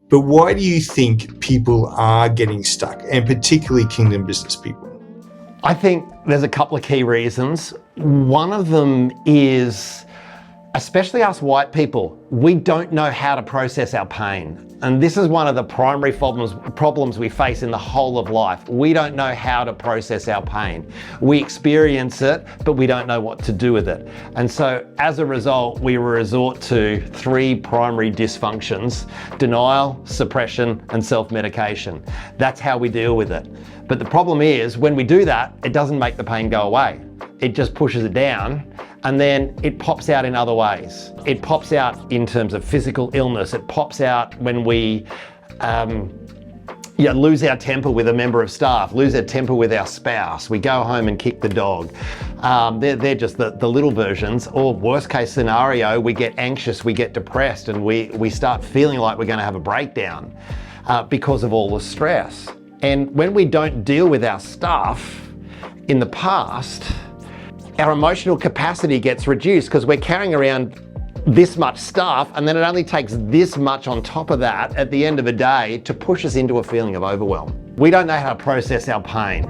But why do you think people are getting stuck, and particularly kingdom business people? I think there's a couple of key reasons. One of them is, especially us white people, we don't know how to process our pain. And this is one of the primary problems we face in the whole of life. We don't know how to process our pain. We experience it, but we don't know what to do with it. And so as a result, we resort to three primary dysfunctions: denial, suppression, and self-medication. That's how we deal with it. But the problem is, when we do that, it doesn't make the pain go away. It just pushes it down, and then it pops out in other ways. It pops out in terms of physical illness. It pops out when we lose our temper with a member of staff, lose our temper with our spouse. We go home and kick the dog. They're just the little versions. Or worst case scenario, we get anxious, we get depressed, and we start feeling like we're going to have a breakdown because of all the stress. And when we don't deal with our stuff in the past, our emotional capacity gets reduced because we're carrying around this much stuff, and then it only takes this much on top of that at the end of a day to push us into a feeling of overwhelm. We don't know how to process our pain.